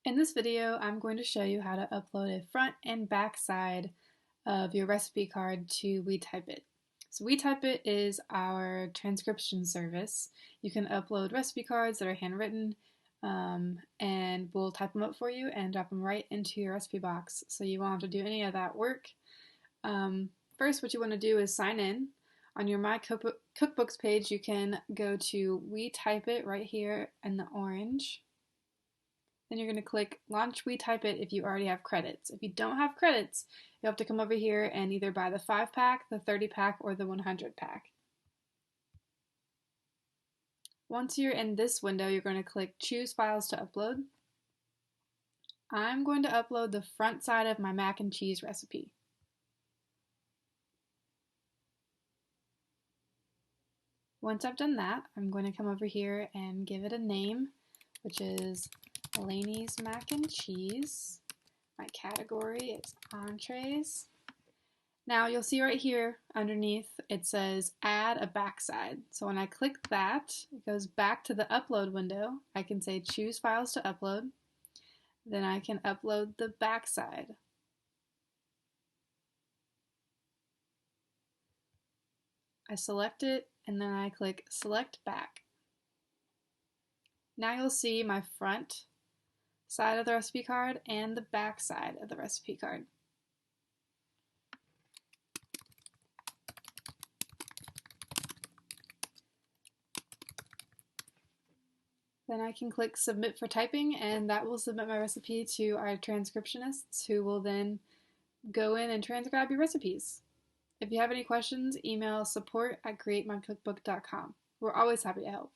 In this video, I'm going to show you how to upload a front and back side of your recipe card to WeTypeIt. So WeTypeIt is our transcription service. You can upload recipe cards that are handwritten and we'll type them up for you and drop them right into your recipe box so you won't have to do any of that work. First, what you want to do is sign in. On your My Cookbooks page, you can go to WeTypeIt right here in the orange. Then you're going to click Launch WeTypeIt if you already have credits. If you don't have credits, you'll have to come over here and either buy the 5-pack, the 30-pack, or the 100-pack. Once you're in this window, you're going to click Choose Files to Upload. I'm going to upload the front side of my mac and cheese recipe. Once I've done that, I'm going to come over here and give it a name, which is Lainey's Mac and Cheese. My category is entrees. Now you'll see right here underneath it says add a backside. So when I click that, it goes back to the upload window. I can say choose files to upload. Then I can upload the backside. I select it and then I click select back. Now you'll see my front side of the recipe card and the back side of the recipe card. Then I can click submit for typing and that will submit my recipe to our transcriptionists who will then go in and transcribe your recipes. If you have any questions, email support@createmycookbook.com. We're always happy to help.